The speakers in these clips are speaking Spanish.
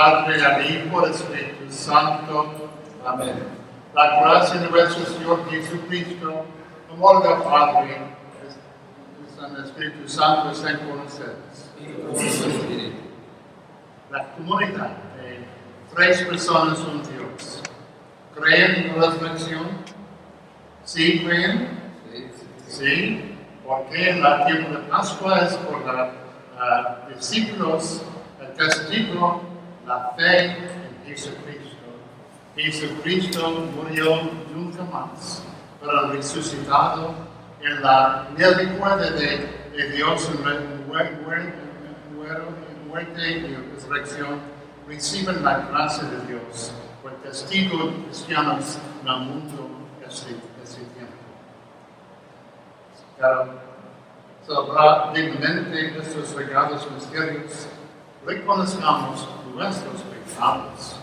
Padre, al Hijo, al Espíritu Santo. Amén. La gracia de nuestro Señor Jesucristo, el amor del Padre, el Espíritu Santo estén con ustedes. La comunidad de tres personas un Dios. ¿Creen en la resurrección? ¿Sí creen? Sí. Porque en el tiempo de Pascua es por los discípulos el testigo, la fe en Jesucristo. Jesucristo murió nunca más, pero resucitado en la misericordia de Dios en muerte y resurrección, reciben la gracia de Dios por testigos cristianos en el mundo ese tiempo. Pero celebrar dignamente estos regalos misterios, reconozcamos nuestros pecados.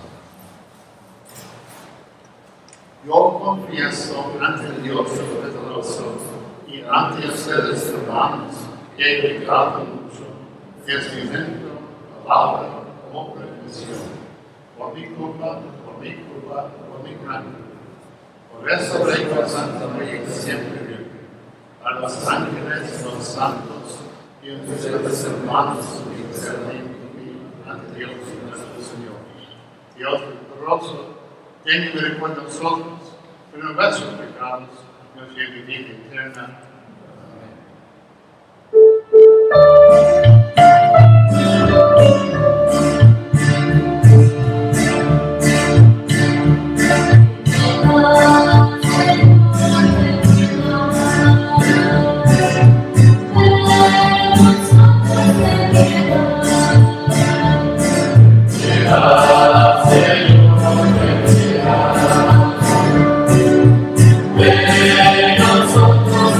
Yo confieso ante Dios Todopoderoso y ante ustedes, hermanos, que he pecado mucho, pensamiento, palabra, obra y omisión, por mi culpa, por mi gran. Por eso ruego a Santa María siempre Virgen, a los ángeles, los santos y a ustedes, hermanos, que interceden ante Dios nuestro Señor. Dios Todopoderoso, tenga misericordia de nosotros, pero nuestros pecados nos lleve vida eterna. Nosotros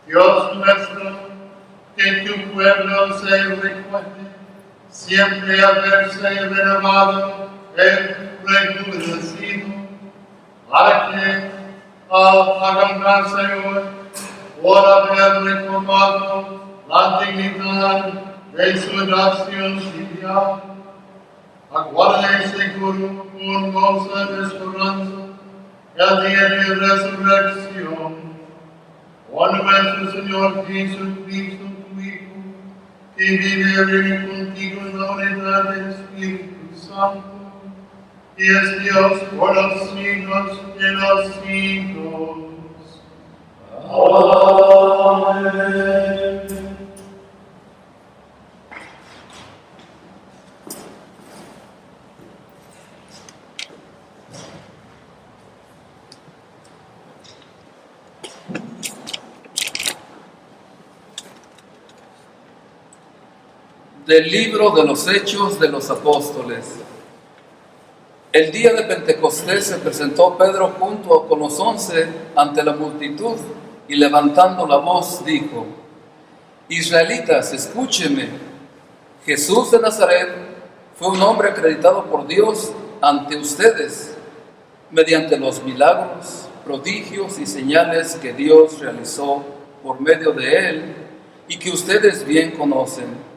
Dios nuestro, que tu pueblo se recuerde siempre haberse renovado el rejuvenecido, para que al agarrarse hoy por haber reformado la dignidad de su nación filial, aguarde seguro con gozo de esperanza el día de resurrección. Por nuestro Señor Jesucristo, tu Hijo, que vive y reina contigo en la unidad del Espíritu Santo, y es Dios por los siglos de los siglos. Amén. Del libro de los Hechos de los Apóstoles. El día de Pentecostés se presentó Pedro junto con los 11 ante la multitud y levantando la voz dijo: Israelitas, escúchenme. Jesús de Nazaret fue un hombre acreditado por Dios ante ustedes mediante los milagros, prodigios y señales que Dios realizó por medio de él y que ustedes bien conocen.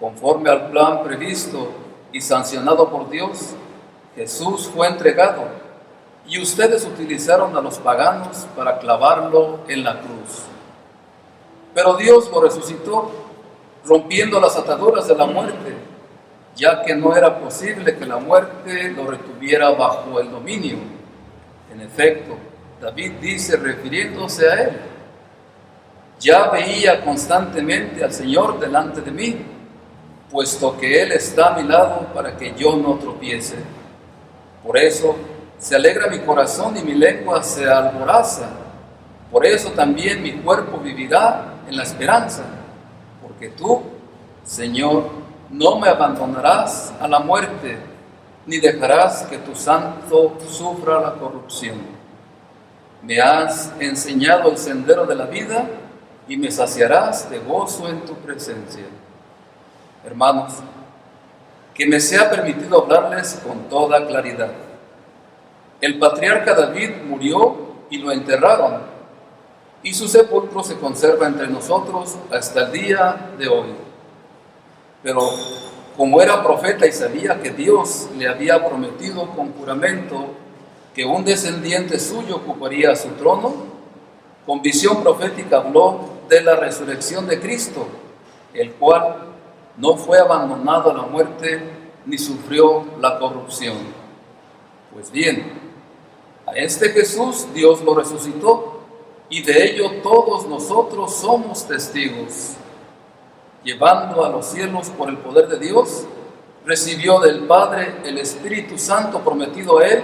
Conforme al plan previsto y sancionado por Dios, Jesús fue entregado y ustedes utilizaron a los paganos para clavarlo en la cruz. Pero Dios lo resucitó, rompiendo las ataduras de la muerte, ya que no era posible que la muerte lo retuviera bajo el dominio. En efecto, David dice, refiriéndose a él: ya veía constantemente al Señor delante de mí, puesto que Él está a mi lado para que yo no tropiece. Por eso se alegra mi corazón y mi lengua se alboroza. Por eso también mi cuerpo vivirá en la esperanza, porque tú, Señor, no me abandonarás a la muerte, ni dejarás que tu santo sufra la corrupción. Me has enseñado el sendero de la vida y me saciarás de gozo en tu presencia. Hermanos, que me sea permitido hablarles con toda claridad. El patriarca David murió y lo enterraron, y su sepulcro se conserva entre nosotros hasta el día de hoy. Pero como era profeta y sabía que Dios le había prometido con juramento que un descendiente suyo ocuparía su trono, con visión profética habló de la resurrección de Cristo, el cual no fue abandonado a la muerte ni sufrió la corrupción. Pues bien, a este Jesús Dios lo resucitó, y de ello todos nosotros somos testigos. Llevando a los cielos por el poder de Dios, recibió del Padre el Espíritu Santo prometido a él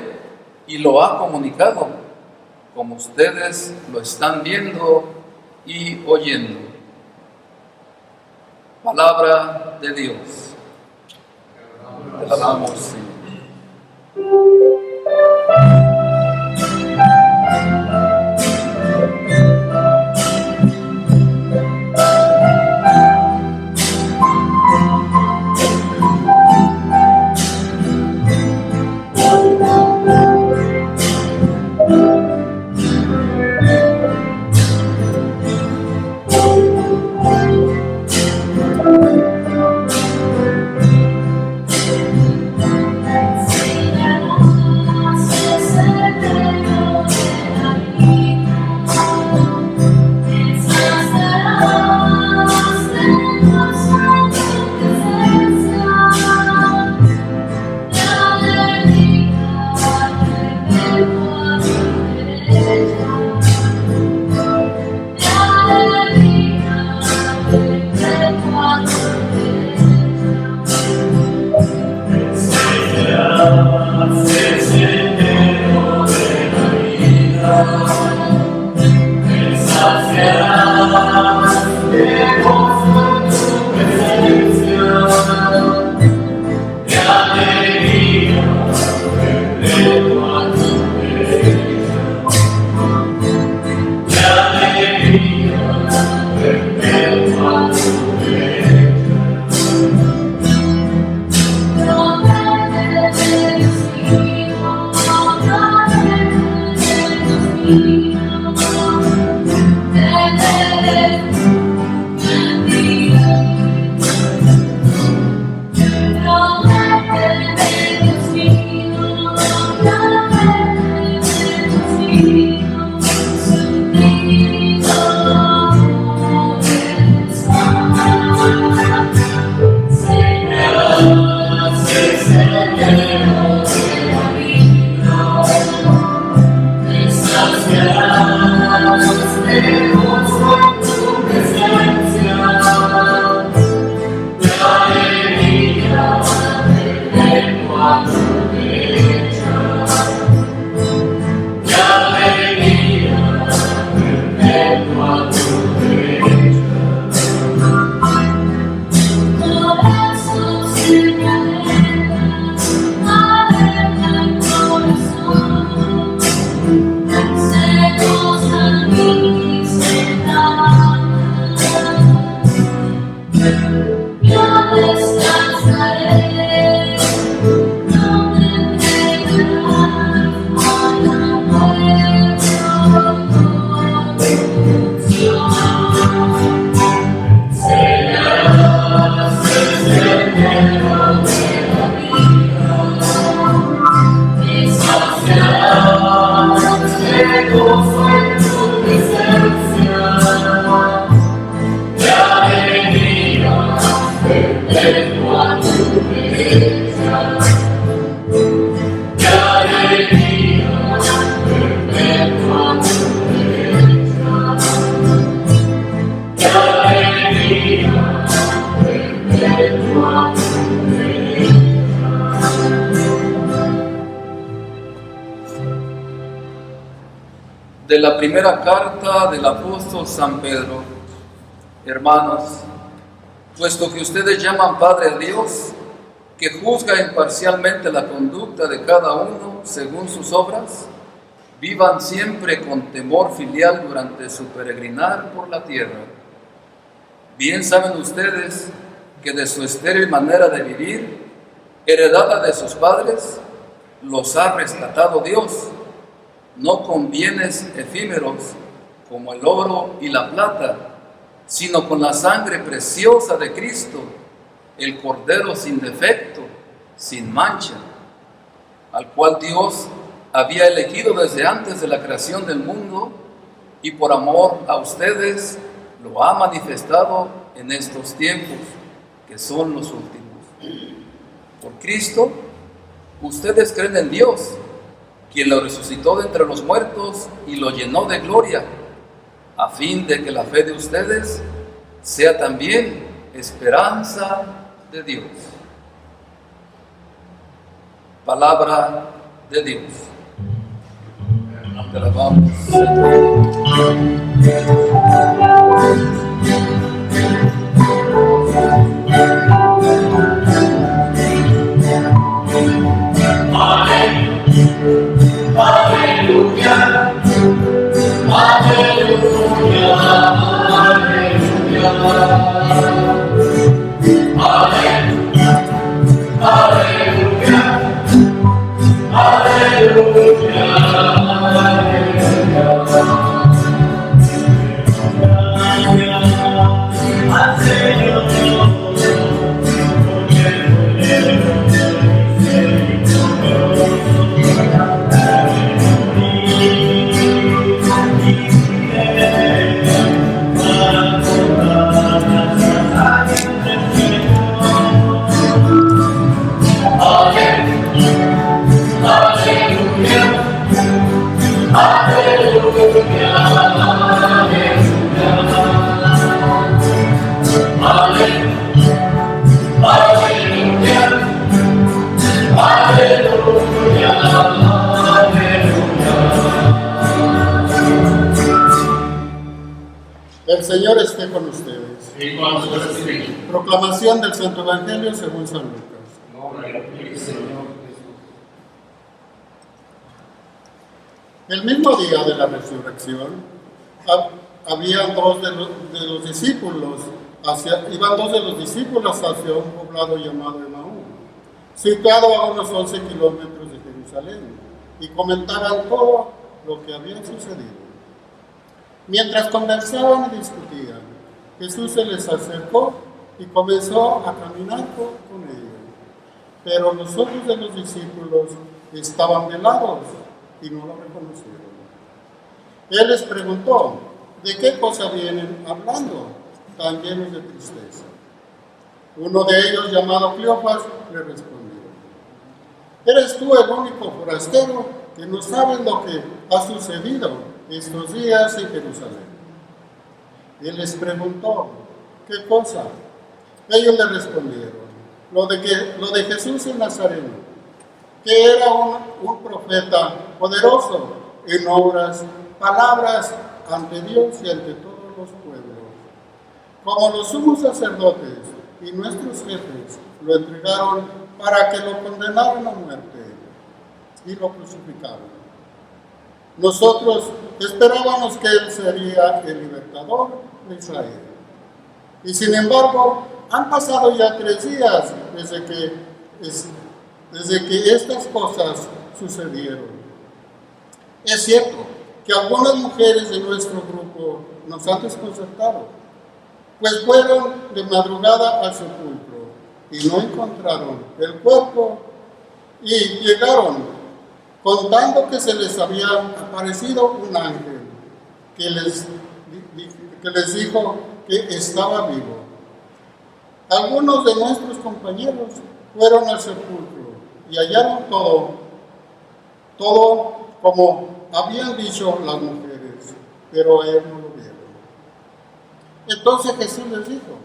y lo ha comunicado, como ustedes lo están viendo y oyendo. Palabra de Dios. Te alabamos, Señor. De la primera carta del apóstol San Pedro. Hermanos, puesto que ustedes llaman Padre a Dios, que juzga imparcialmente la conducta de cada uno según sus obras, vivan siempre con temor filial durante su peregrinar por la tierra. Bien saben ustedes que de su estéril manera de vivir, heredada de sus padres, los ha rescatado Dios, no con bienes efímeros como el oro y la plata, sino con la sangre preciosa de Cristo, el Cordero sin defecto, sin mancha, al cual Dios había elegido desde antes de la creación del mundo y por amor a ustedes lo ha manifestado en estos tiempos, que son los últimos. Por Cristo, ustedes creen en Dios, quien lo resucitó de entre los muertos y lo llenó de gloria, a fin de que la fe de ustedes sea también esperanza de Dios. Palabra de Dios. Te alabamos, Señor. Aleluya, aleluya, aleluya, aleluya, aleluya, aleluya, aleluya. Señor esté con ustedes. Y con su espíritu. Proclamación del Santo Evangelio según San Lucas. Gloria a ti, Señor Jesús. El mismo día de la resurrección, habían dos de los discípulos iban dos de los discípulos hacia un poblado llamado Emaús, situado a unos 11 kilómetros de Jerusalén, y comentaban todo lo que había sucedido. Mientras conversaban y discutían, Jesús se les acercó y comenzó a caminar con ellos. Pero los ojos de los discípulos estaban velados y no lo reconocieron. Él les preguntó: ¿de qué cosa vienen hablando tan llenos de tristeza? Uno de ellos, llamado Cleofas, le respondió: ¿eres tú el único forastero que no sabes lo que ha sucedido estos días en Jerusalén? Él les preguntó: ¿qué cosa? Ellos le respondieron: lo de Jesús el Nazareno, que era un profeta poderoso en obras, palabras ante Dios y ante todos los pueblos. Como los sumos sacerdotes y nuestros jefes lo entregaron para que lo condenaran a muerte y lo crucificaron. Nosotros esperábamos que Él sería el libertador de Israel. Y sin embargo, han pasado ya 3 días desde que estas cosas sucedieron. Es cierto que algunas mujeres de nuestro grupo nos han desconcertado, pues fueron de madrugada al sepulcro y no encontraron el cuerpo, y llegaron contando que se les había aparecido un ángel que les dijo que estaba vivo. Algunos de nuestros compañeros fueron al sepulcro y hallaron todo como habían dicho las mujeres, pero a él no lo vieron. Entonces Jesús les dijo: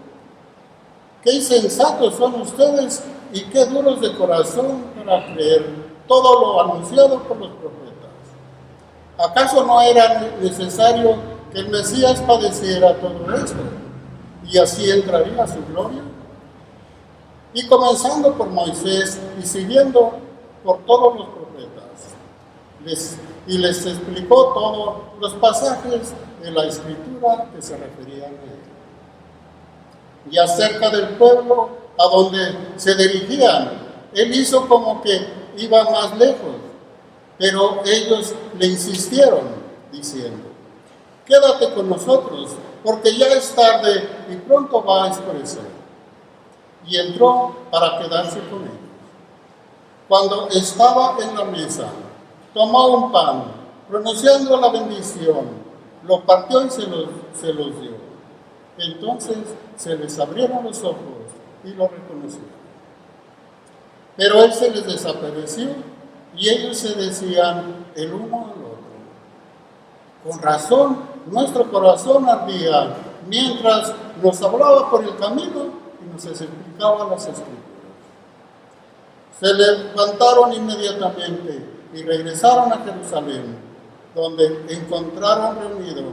qué insensatos son ustedes y qué duros de corazón para creer todo lo anunciado por los profetas. ¿Acaso no era necesario que el Mesías padeciera todo esto y así entraría a su gloria? Y comenzando por Moisés y siguiendo por todos los profetas, les explicó todos los pasajes de la Escritura que se referían a él. Y acerca del pueblo a donde se dirigían, él hizo como que iba más lejos, pero ellos le insistieron, diciendo: quédate con nosotros, porque ya es tarde y pronto va a oscurecer. Y entró para quedarse con ellos. Cuando estaba en la mesa, tomó un pan, pronunciando la bendición, lo partió y se los dio. Entonces se les abrieron los ojos y lo reconocieron. Pero él se les desapareció y ellos se decían el uno al otro: con razón nuestro corazón ardía mientras nos hablaba por el camino y nos explicaba las Escrituras. Se levantaron inmediatamente y regresaron a Jerusalén, donde encontraron reunido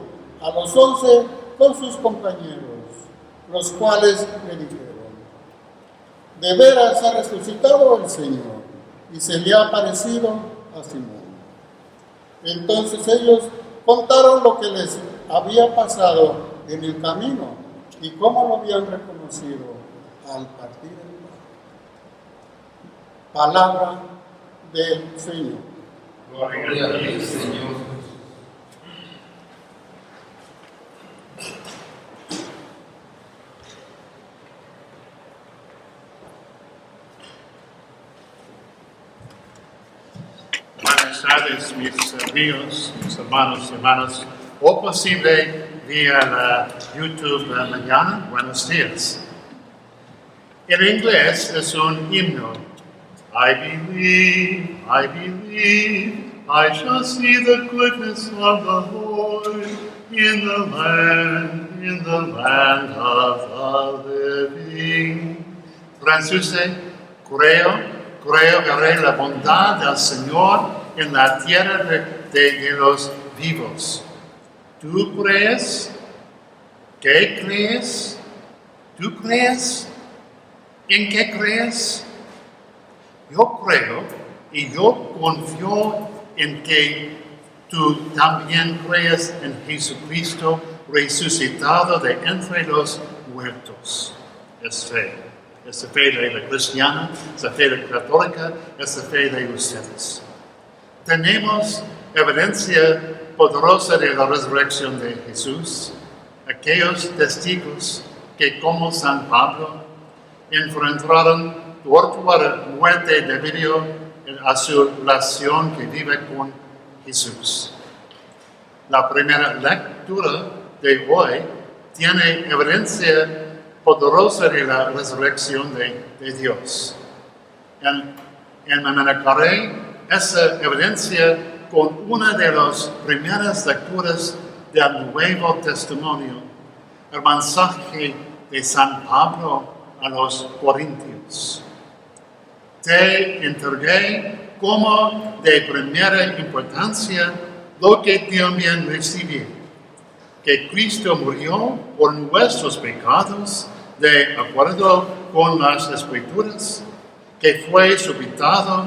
a los 11 con sus compañeros, los cuales le dijeron: de veras ha resucitado el Señor y se le ha aparecido a Simón. Entonces ellos contaron lo que les había pasado en el camino y cómo lo habían reconocido al partir el pan. Palabra del Señor. Gloria a ti, Señor. Buenas tardes, mis amigos, mis hermanos y hermanas, o posible vía la YouTube mañana. Buenos días. En inglés es un himno. I believe, I shall see the goodness of the Lord in the land of the living. Traduce: creo veré la bondad del Señor en la tierra de los vivos. ¿Tú crees? ¿Qué crees? ¿Tú crees? ¿En qué crees? Yo creo y yo confío en que tú también crees en Jesucristo resucitado de entre los muertos. Es fe. Es la fe de la cristiana, es la fe de la católica, es la fe de ustedes. Tenemos evidencia poderosa de la resurrección de Jesús. Aquellos testigos que, como San Pablo, enfrentaron tortura, muerte debido a su relación que vive con Jesús. La primera lectura de hoy tiene evidencia poderosa de la resurrección de Dios. Enmarcaré esa evidencia con una de las primeras lecturas del Nuevo Testimonio, el mensaje de San Pablo a los Corintios. Te entregué como de primera importancia lo que también recibí, que Cristo murió por nuestros pecados, de acuerdo con las Escrituras, que fue sepultado,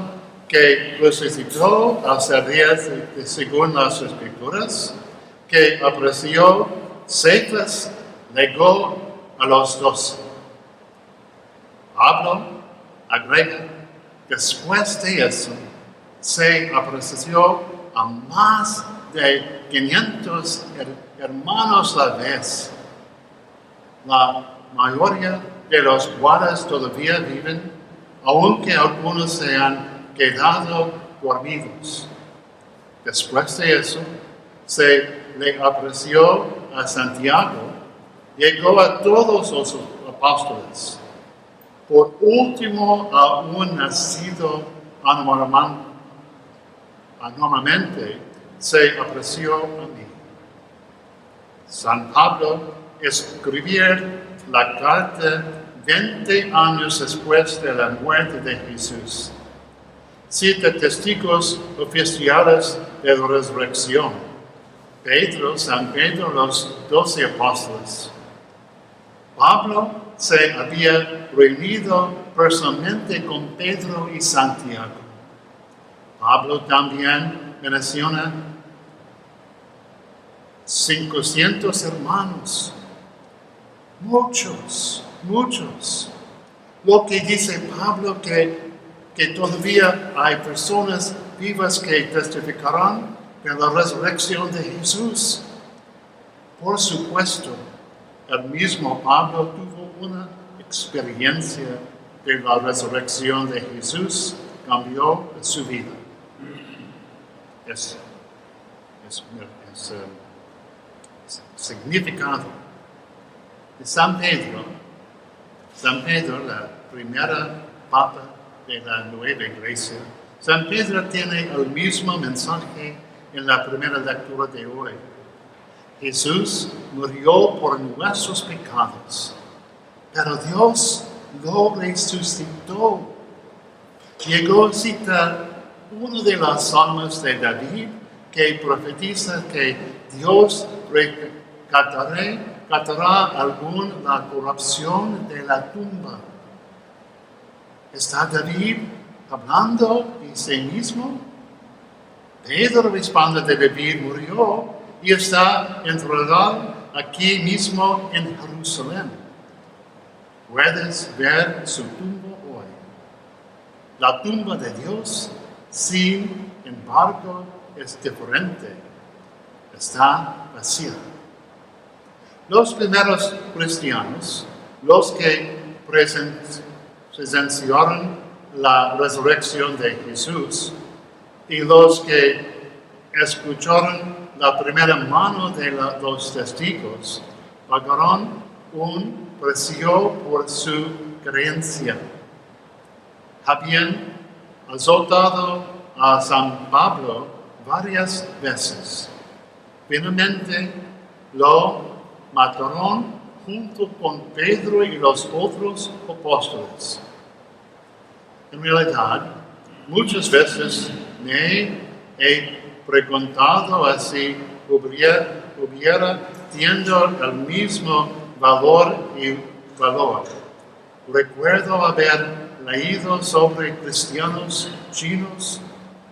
que resucitó al tercer día según las Escrituras, que apareció Cephas, legó a los 12. Pablo agrega, después de eso, se apareció a más de 500 hermanos a la vez. La mayoría de los cuales todavía viven, aunque algunos se han quedado dormidos. Después de eso, se le apareció a Santiago, llegó a todos los apóstoles. Por último, a un nacido anormalmente, se apareció a mí. San Pablo escribió la carta 20 años después de la muerte de Jesús. Cita testigos oficiales de la resurrección: Pedro, San Pedro, los 12 apóstoles. Pablo se había reunido personalmente con Pedro y Santiago. Pablo también menciona 500 hermanos. Muchos. Lo que dice Pablo que todavía hay personas vivas que testificarán de la resurrección de Jesús. Por supuesto, el mismo Pablo tuvo una experiencia de la resurrección de Jesús, cambió su vida. Es significado de San Pedro, la primera papa de la nueva iglesia. San Pedro tiene el mismo mensaje en la primera lectura de hoy. Jesús murió por nuestros pecados, pero Dios lo resucitó. Llegó a citar uno de los salmos de David que profetiza que Dios rescatará algún la corrupción de la tumba. ¿Está David hablando de sí mismo? Pedro responde que David murió y está enterrado aquí mismo en Jerusalén. Puedes ver su tumba hoy. La tumba de Dios, sin embargo, es diferente. Está vacía. Los primeros cristianos, los que presenciaron la resurrección de Jesús y los que escucharon la primera mano de los testigos, pagaron un precio por su creencia. Habían azotado a San Pablo varias veces. Finalmente lo mataron junto con Pedro y los otros apóstoles. En realidad, muchas veces me he preguntado si hubiera teniendo el mismo valor y valor. Recuerdo haber leído sobre cristianos chinos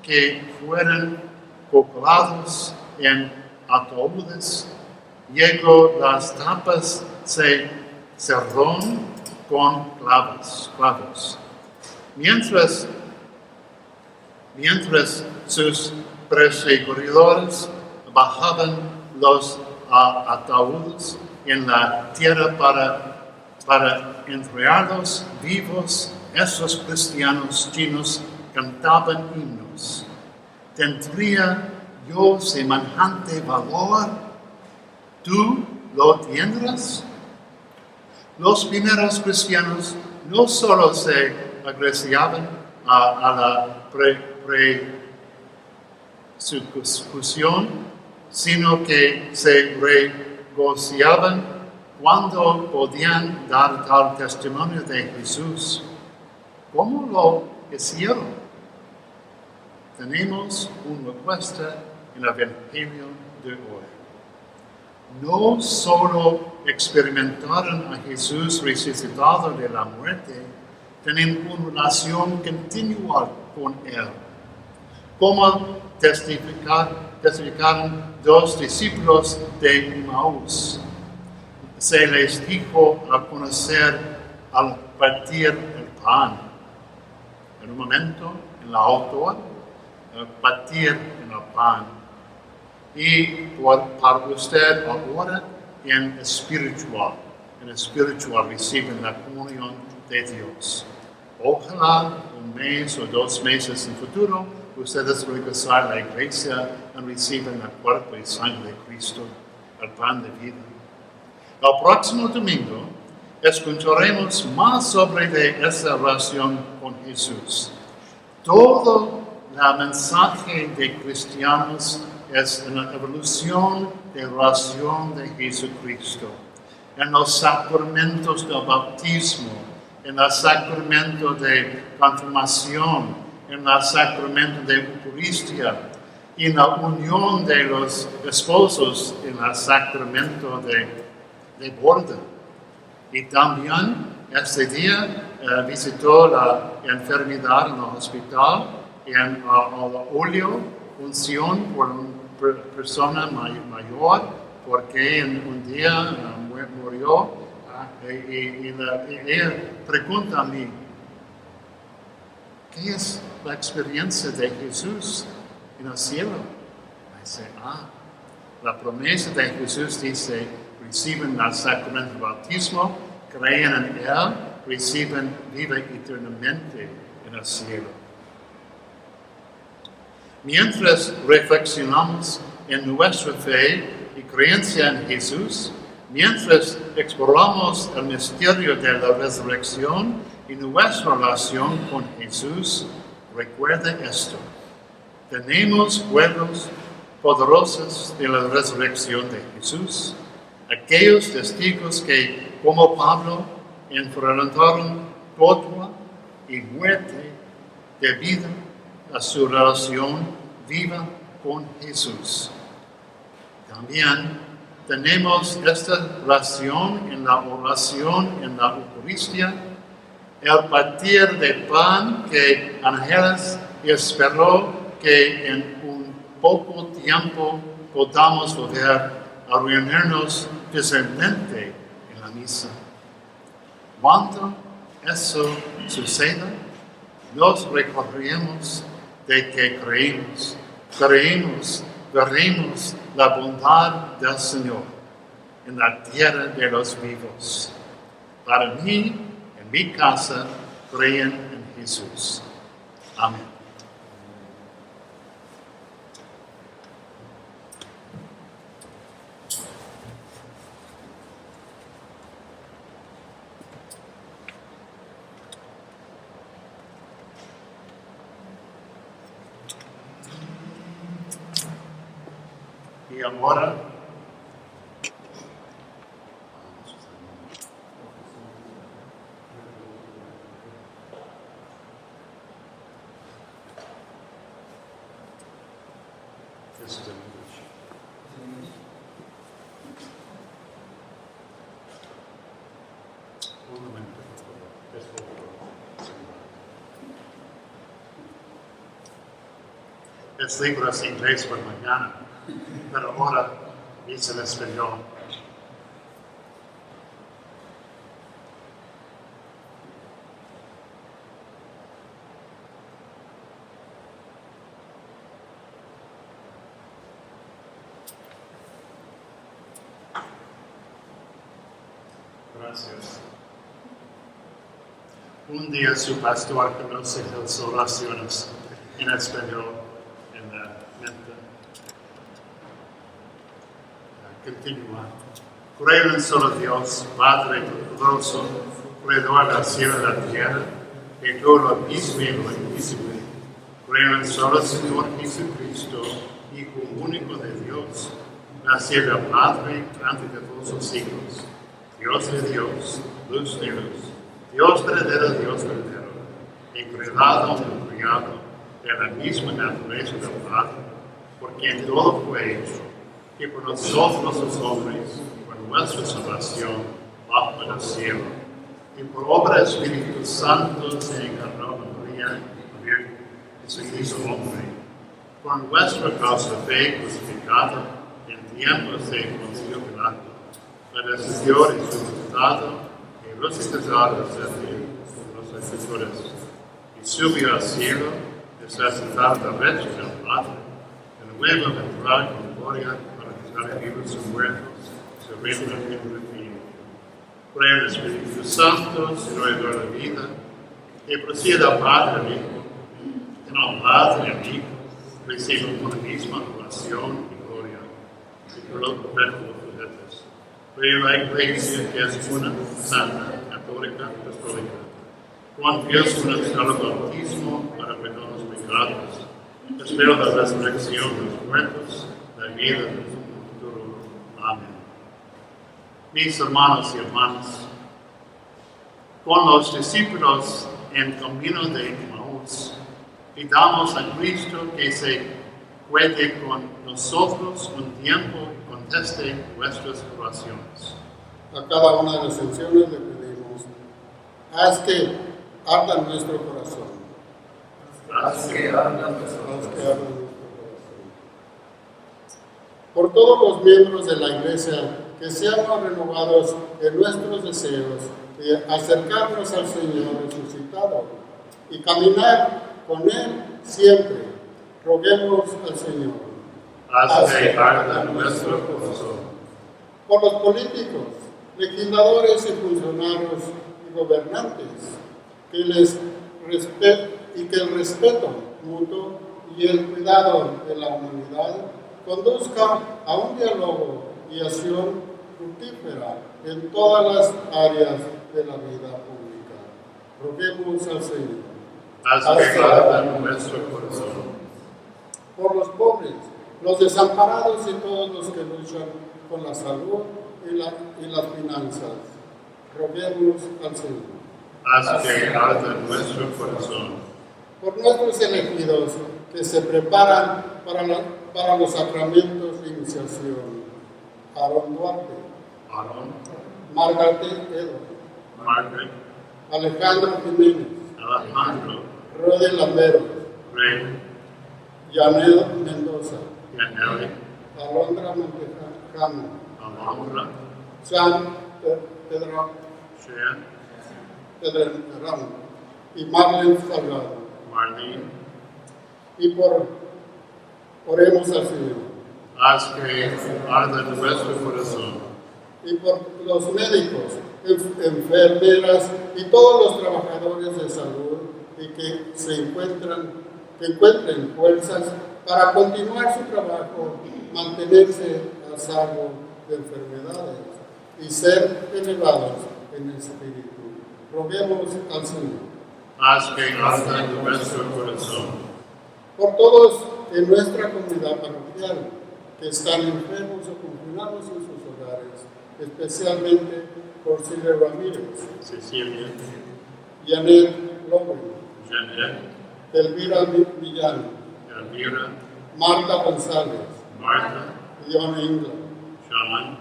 que fueron colocados en ataúdes. Luego las tapas se cerraron con clavos. Mientras sus perseguidores bajaban los ataúdes en la tierra para enterrarlos vivos, esos cristianos chinos cantaban himnos. ¿Tendría yo semejante valor? ¿Tú lo tendrás? Los primeros cristianos no solo se agresiaban a la persecución, sino que se regocijaban cuando podían dar tal testimonio de Jesús. ¿Cómo lo hicieron? Tenemos una respuesta en el Evangelio de hoy. No solo experimentaron a Jesús resucitado de la muerte, tienen una relación continua con Él. Como testificaron dos discípulos de Emmaús. Se les dijo a conocer al partir el pan. En un momento, en la autor, partir en el pan. Y para usted ahora en espiritual reciben la comunión de Dios. Ojalá un mes o 2 meses en futuro ustedes regresar a la iglesia y reciben el cuerpo y sangre de Cristo, el pan de vida. El próximo domingo escucharemos más sobre esa relación con Jesús. Todo el mensaje de cristianos es una evolución de relación de Jesucristo. En los sacramentos del bautismo, en el sacramento de confirmación, en el sacramento de Eucaristía, y en la unión de los esposos en el sacramento de boda. Y también este día visitó la enfermedad en el hospital en óleo, unción por una persona mayor, porque en un día murió. Y ella pregunta a mí, ¿qué es la experiencia de Jesús en el cielo? Dice, la promesa de Jesús dice, reciben el sacramento del bautismo, creen en Él, reciben vida eternamente en el cielo. Mientras reflexionamos en nuestra fe y creencia en Jesús, mientras exploramos el misterio de la resurrección y nuestra relación con Jesús, recuerde esto. Tenemos pruebas poderosas de la resurrección de Jesús. Aquellos testigos que, como Pablo, enfrentaron tortura y muerte debido a su relación viva con Jesús. También tenemos esta relación en la oración, en la Eucaristía, el partir de pan que Ángeles esperó que en un poco tiempo podamos volver a reunirnos físicamente en la misa. Cuando eso suceda, nos recordaremos de que veremos la bondad del Señor en la tierra de los vivos. Para mí, en mi casa, creen en Jesús. Amén. Y ahora, es libros en inglés por mañana, pero ahora misa en español. Gracias. Un día su pastor conoce las oraciones en español en la mente. Continúa. Creo en solo Dios, Padre Todopoderoso, Creador del cielo y de la tierra, de todo lo visible y lo invisible. Creo en solo Señor Jesucristo, Hijo único de Dios, nacido del Padre antes de todos los siglos. Dios de Dios, luz de luz, Dios verdadero, encarnado, criado, de la misma naturaleza del Padre, por quien todo fue hecho, y por nosotros los hombres, por nuestra salvación, bajo el cielo, y por obra del Espíritu Santo se encarnó María, Virgen, y se hizo hombre. Por nuestra causa fe crucificado en tiempos de Poncio Pilato, padecido y resucitado, y resucitado de los escritores, y subió al cielo, y se sentado a la derecha del Padre, y luego vendrá con gloria para juzgar vivos y muertos, y su reino de fin. Creo en el Espíritu Santo, Señor de la vida, que procede del Padre al Hijo, en el Padre y al Hijo, reciben una misma oración y gloria, y por los profetas y los profetas. Creo en la Iglesia, que es una, santa, católica, apostólica. Confieso en el solo bautismo para perdonar los pecados. Espero la resurrección de los muertos, la vida del futuro. Amén. Mis hermanos y hermanas, con los discípulos en camino de Emmaús, pidamos a Cristo que se quede con nosotros un tiempo y conteste nuestras oraciones. A cada una de las secciones le pedimos, haz que arda nuestro corazón. Haz que arda nuestro Haz que corazón. arda nuestro corazón. Por todos los miembros de la Iglesia, que seamos renovados en nuestros deseos de acercarnos al Señor resucitado y caminar con Él siempre. Roguemos al Señor. Haz que arda nuestro corazón. Por los políticos, legisladores y funcionarios y gobernantes, que el respeto mutuo y el cuidado de la humanidad conduzcan a un diálogo y acción fructífera en todas las áreas de la vida pública. Roguemos al Señor. Haz que arda nuestro corazón. Por los pobres, los desamparados y todos los que luchan con la salud y las finanzas. Roguemos al Señor. Haz que arda nuestro corazón. Por nuestros elegidos que se preparan para los sacramentos de iniciación. Aarón Duarte, Aaron, Margarete Edo, Margaret, Alejandro Jiménez, Alejandro, Rode Landero, Ray, Yanel Mendoza, Yaneli, Alondra Montejano, Alondra, San Pedro Shea, Pedrerán y Marlene Salgado. Marlene. Y oremos al Señor. Haz que arda nuestro corazón. Y por los médicos, enfermeras y todos los trabajadores de salud y que encuentren fuerzas para continuar su trabajo, mantenerse a salvo de enfermedades y ser elevados en espíritu. Roguemos al Señor. Haz que arda nuestro corazón. Por todos en nuestra comunidad parroquial que están enfermos o confinados en sus hogares, especialmente por Silvia Ramírez, Cecilia, Janet Lowen, Janet, Elvira Millán, Elvira, Marta González, Martha, John Ingla, Sean,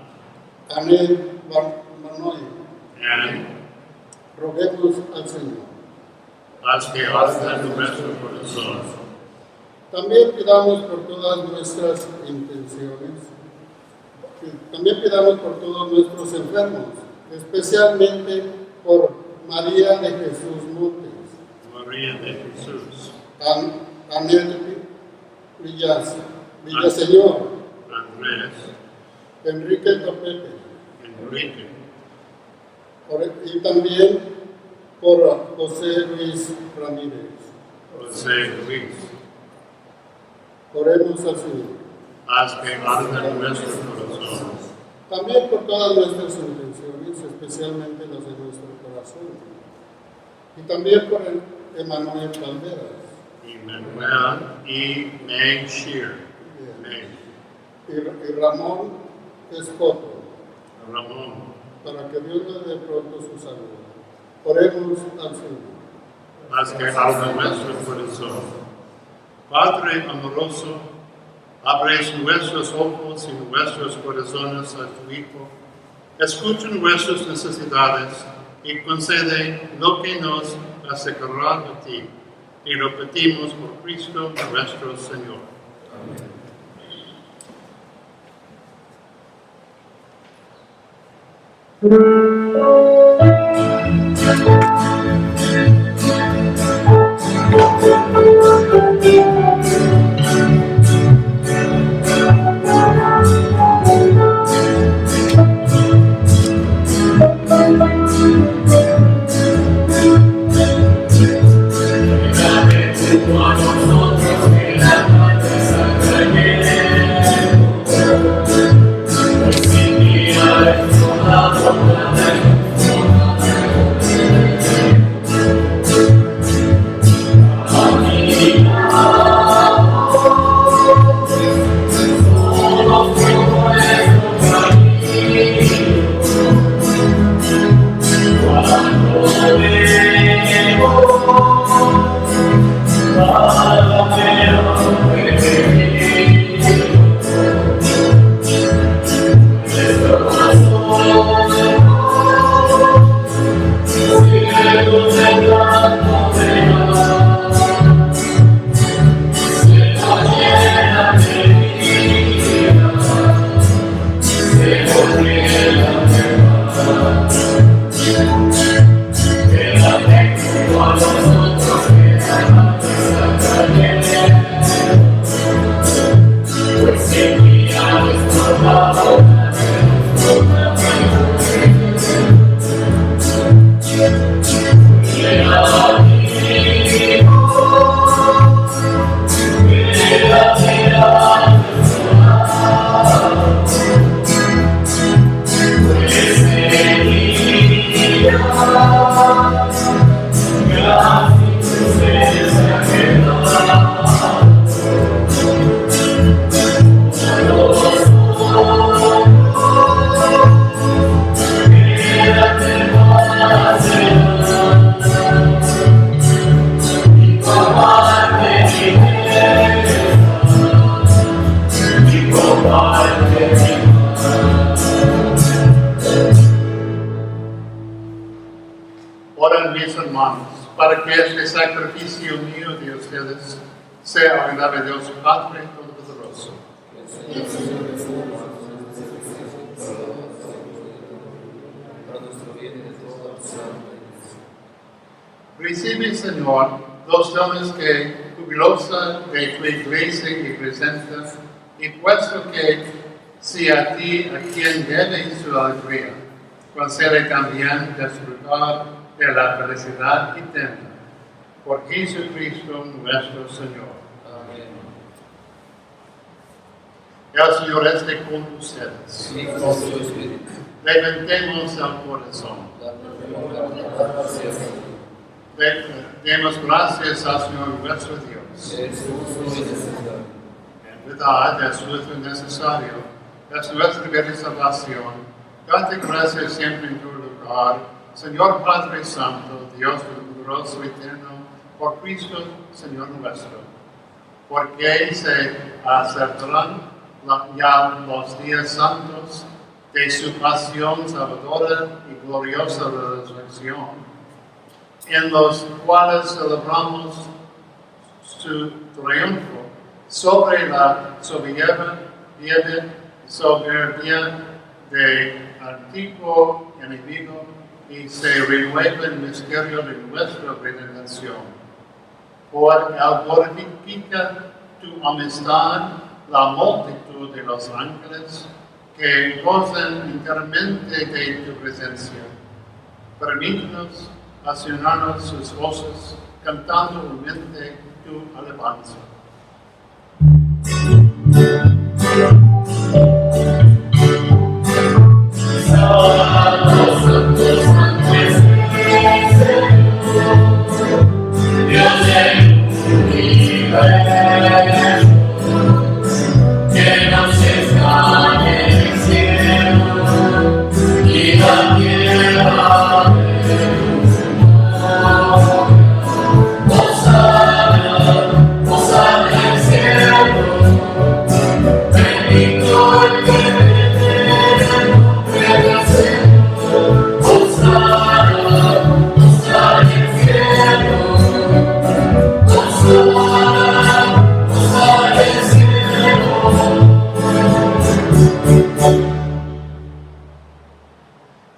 Anel Manoy. Annie. Roguemos al Señor. Haz que arda nuestro corazón. También pidamos por todas nuestras intenciones, también pidamos por todos nuestros enfermos, especialmente por María de Jesús Montes, María de Jesús, Anel Villaseñor, Andrés, Enrique Topete, Enrique, y también por José Luis Ramírez. José Luis. Oremos al Señor. Haz que ardan nuestros corazones. También por todas nuestras intenciones, especialmente las de nuestro corazón. Y también por el Emanuel Calderas. Emmanuel y Meg Shear. Meg. Y Ramón Escoto, Ramón. para que Dios le dé pronto su salud. Oremos al Señor. Haz que arda nuestro corazón. Padre amoroso, abre nuestros ojos y nuestros corazones a tu Hijo. Escucha nuestras necesidades y concede lo que nos acercará a ti. Y lo pedimos por Cristo nuestro Señor. Amén. Oran mis hermanos, para que este sacrificio mío de ustedes sea agradable a Dios Padre Todopoderoso. Recibe, Señor, los dones que jubilosa de tu iglesia y presenta, y puesto que si a ti, a quien debe su alegría, concede también disfrutar de la felicidad eterna. Por Jesucristo nuestro Señor. Amén. El Señor esté con ustedes. Sí, con su espíritu. Levantemos el corazón. Demos gracias al Señor nuestro Dios. En verdad es nuestro necesario, es nuestra vera salvación. Date gracias siempre en tu lugar, Señor Padre Santo, Dios poderoso y eterno, por Cristo, Señor nuestro. Porque se acercarán ya los días santos de su pasión salvadora y gloriosa resurrección, en los cuales celebramos su triunfo sobre la soberbia del antiguo enemigo y se renueva el misterio de nuestra redención. Por él glorifica tu amistad la multitud de los ángeles que gozan enteramente de tu presencia. Permítanos accionarnos sus voces, cantando humilde tu alabanza.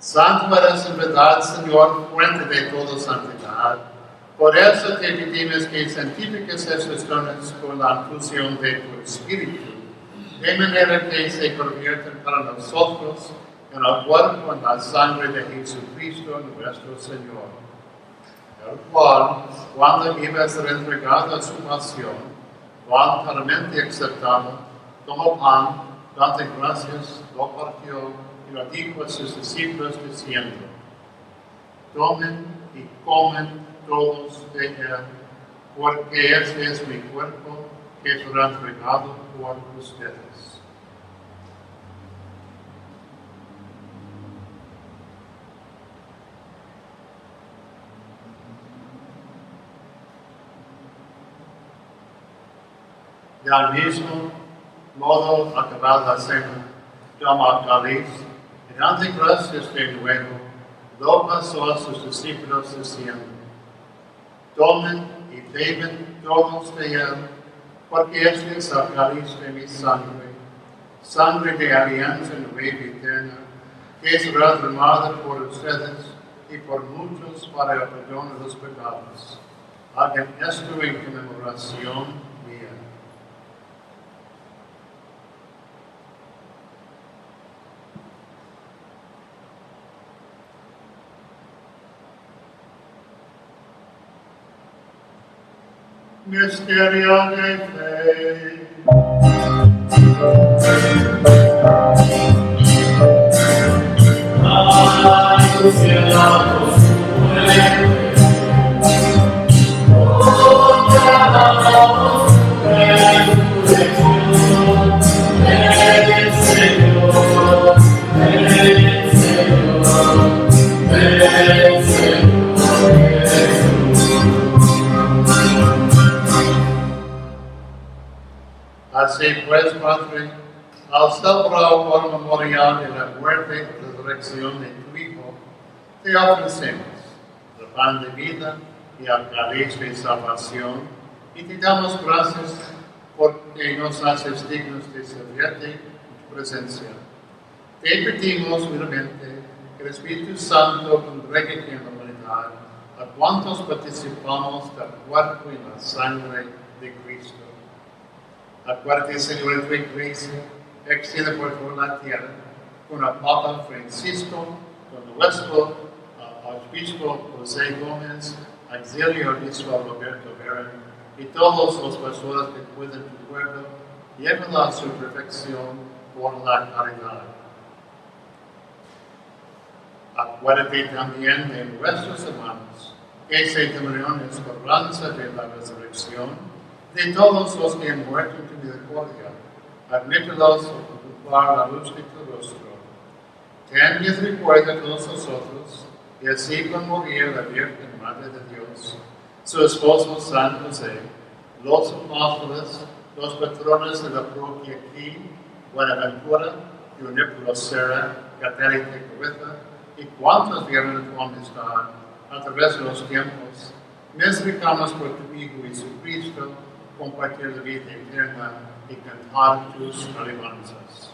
Santo eres en verdad, Señor, fuente de toda santidad. Por eso te pedimos que santifiques estos dones con la infusión de tu Espíritu, de manera que se conviertan para nosotros en el cuerpo y la sangre de Jesucristo nuestro Señor, el cual, cuando iba a ser entregado a su pasión, voluntariamente aceptado, tomó pan, dando gracias, lo partió y lo dijo a sus discípulos diciendo: tomen y comen todos de él, porque este es mi cuerpo que será entregado por ustedes. Y al mismo modo, acabada la cena, toma el cáliz y dando gracias de nuevo, lo pasó a sus discípulos diciendo: tomen y beben todos de él, porque este es el cáliz de mi sangre, sangre de alianza nueva y eterna, que será derramada por ustedes y por muchos para el perdón de los pecados. Hagan esto en conmemoración mía. Misterio de fe. Así pues, Padre, al celebrar por memorial de la muerte y resurrección de tu Hijo, te ofrecemos el pan de vida y el cáliz de salvación, y te damos gracias porque nos haces dignos de servirte en tu presencia. Te pedimos humildemente que el Espíritu Santo congregue en la humanidad a cuantos participamos del cuerpo y la sangre de Cristo. Acuérdate, Señor, de tu iglesia, extiende por toda la tierra, con el Papa Francisco, con nuestro Arzobispo José Gómez, Auxilio Obispo Roberto Vera, y todos los pastores que cuidan tu pueblo, llévala a su perfección por la caridad. Acuérdate también de nuestros hermanos, que se tuvieron esperanza de la resurrección, de todos los que han muerto en tu misericordia, admítelos a ocupar la luz de tu rostro. Ten misericordia de todos nosotros, y así con María, la Virgen Madre de Dios, su esposo San José, los apóstoles, los patrones de la parroquia aquí, Buenaventura, Junípero Serra, Caterina Correza, y cuantos vieron tu amistad a través de los tiempos, misericordiamos por tu Hijo Jesucristo, compartir la vida eterna y cantar tus alabanzas.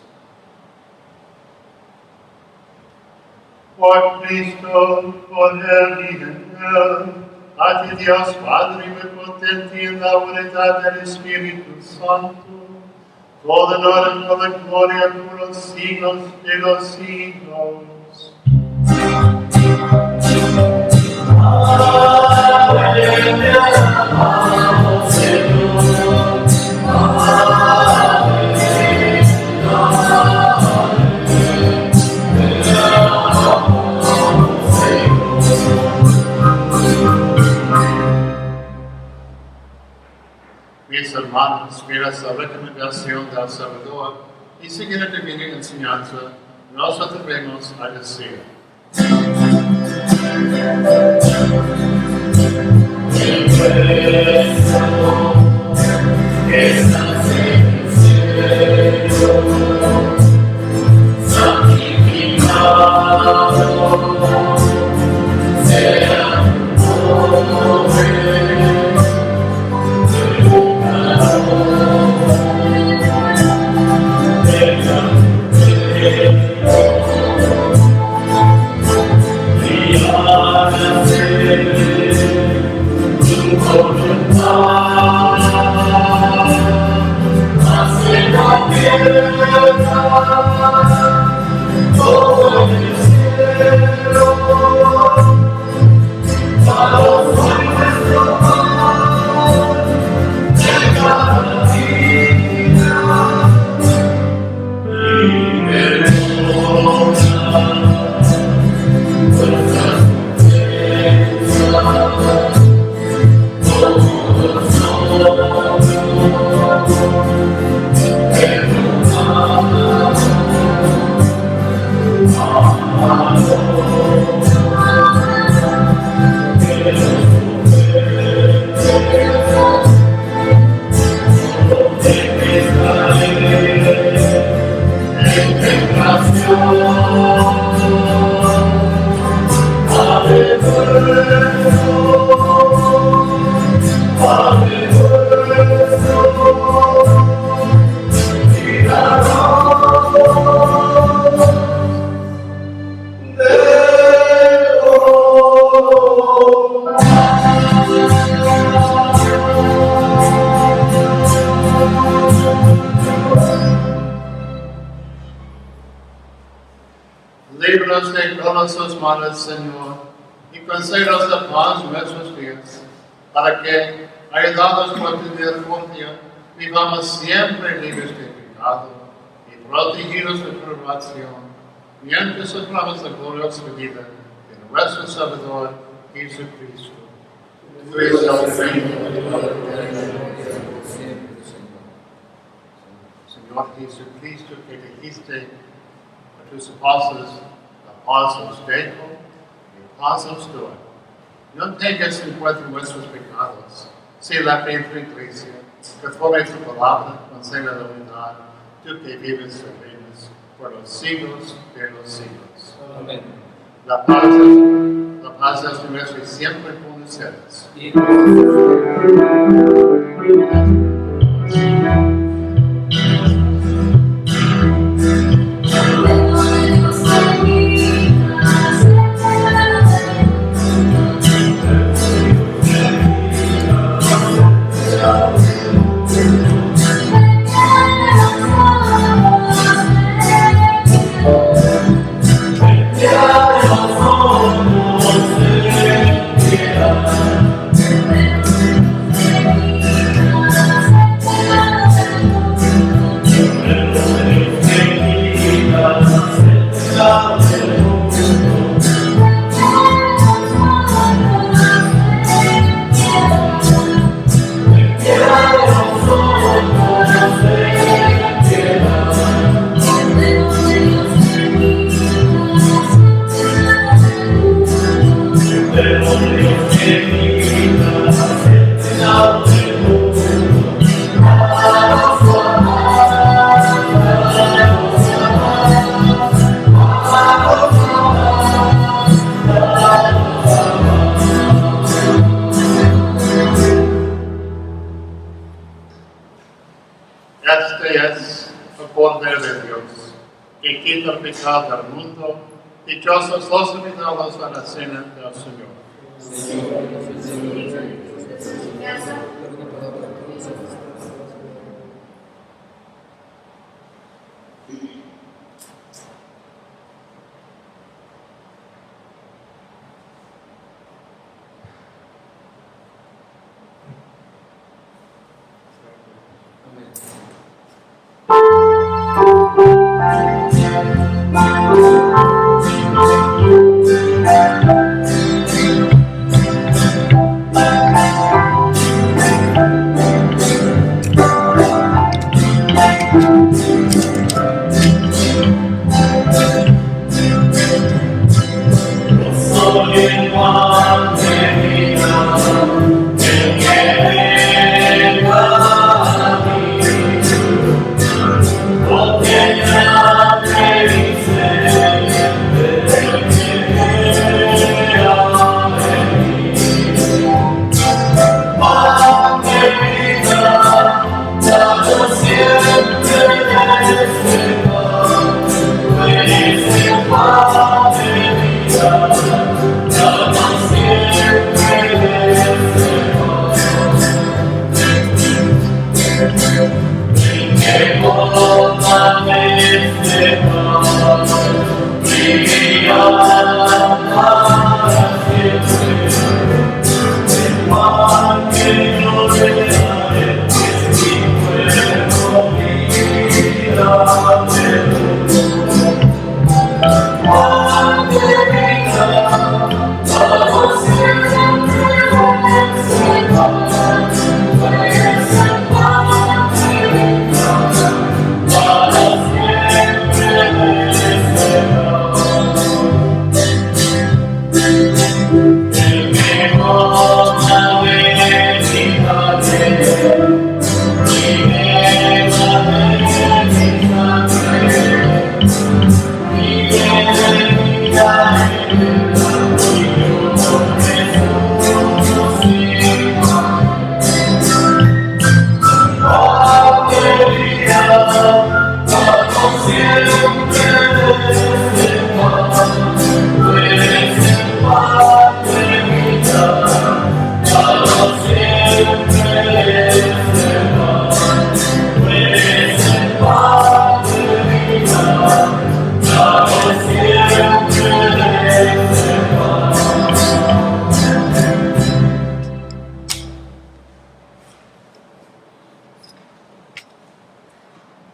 Por Cristo, por Él y en Él, a ti Dios Padre omnipotente y en la unidad del Espíritu Santo, toda honor y toda gloria por los siglos de los siglos. Mis hermanos, miras la recomendación del Salvador y siguen la divina enseñanza, nos atrevemos a decir. Líbranos de todas sus males, Señor, y concédenos la paz en nuestros días, para que, ayudados por tu misericordia, vivamos siempre libres de pecado y protegidos de turbación, mientras soplamos la gloriosa vida de nuestro Salvador Jesucristo. Tú eres el reino de la eternidad siempre, Señor Jesucristo, que dijiste a tus apóstoles, la paz os dejo, mi paz os doy. No tengas en cuenta nuestros pecados, si la fe en tu iglesia, conforme tu palabra, concede la unidad, tú que vives y reinas por los siglos de los siglos. Amén. La paz es nuestra y siempre con ustedes. Yeah. Este es el poder de Dios, que quita el pecado del mundo. Dichosos los invitados a la cena del Señor.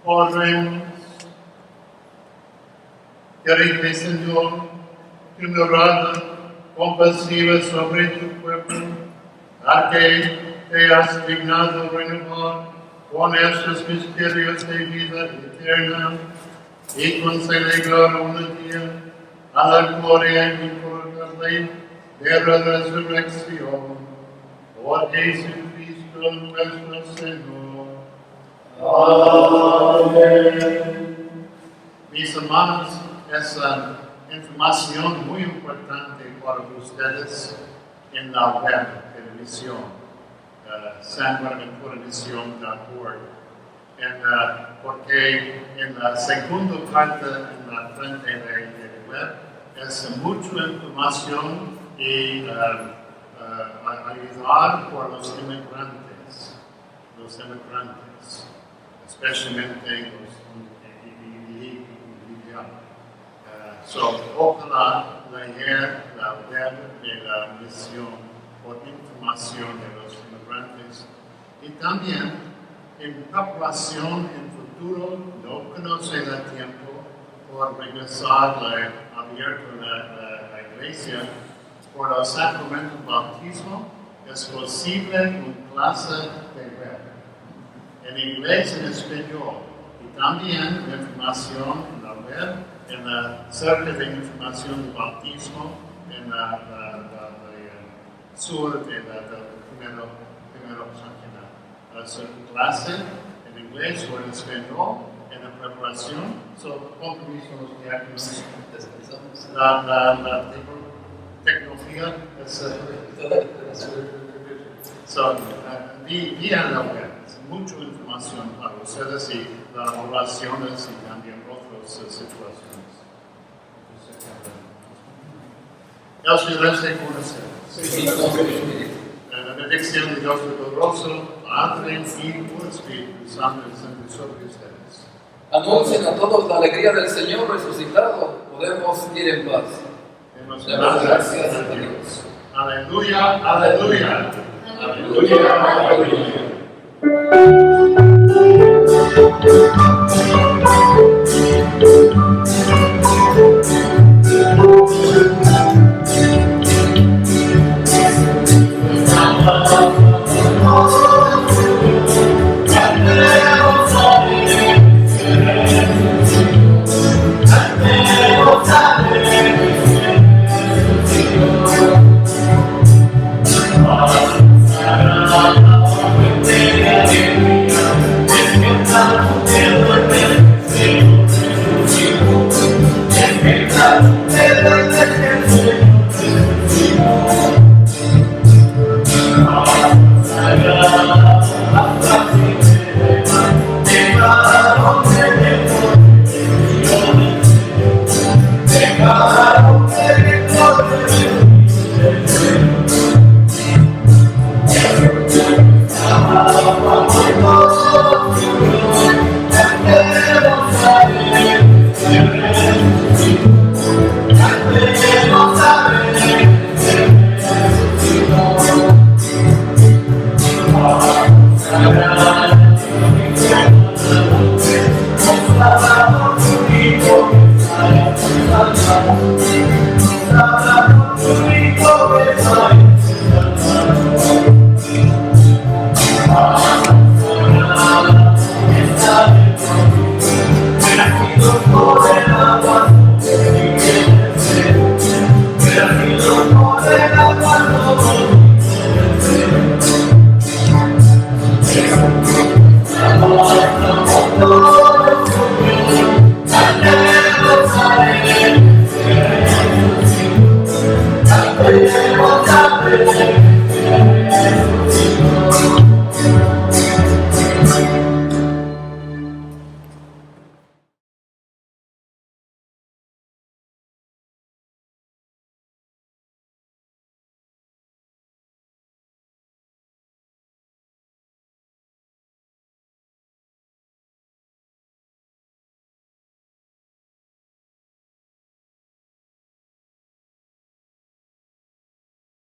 Oremos. Querido Señor, tu mirada compasiva sobre tu pueblo, a que te has dignado renovar con estos misterios de vida eterna y con celebrar un día a la gloria incorporable de la resurrección. Por Jesucristo nuestro Señor. Amén. Mis hermanos, esa información muy importante para ustedes en la web de la Misión, San Buenaventura Misión.org. Porque en la segunda parte, en la frente de la web, es mucha información y ayudar por los inmigrantes, especialmente los ojalá leer la web de la misión por información de los inmigrantes y también en preparación en futuro, no conoce el tiempo por regresar abierto la iglesia por el sacramento del bautismo, es posible una clase de web en inglés y en español y también información en la web cerca de información del bautismo en la sur de la primera página. Clase en inglés o en español en la preparación. Compromiso los diáconos. La tecnología es vía la web. Es mucha información para ustedes y las oraciones y también otras situaciones. El silencio con ustedes. La bendición de Dios Todopoderoso, Padre, Hijo, Espíritu Santo, desciende sobre ustedes. Anuncien a todos la alegría del Señor resucitado. Podemos ir en paz. Demos Demos gracias a Dios. Aleluya, aleluya. Aleluya, aleluya. Thank you.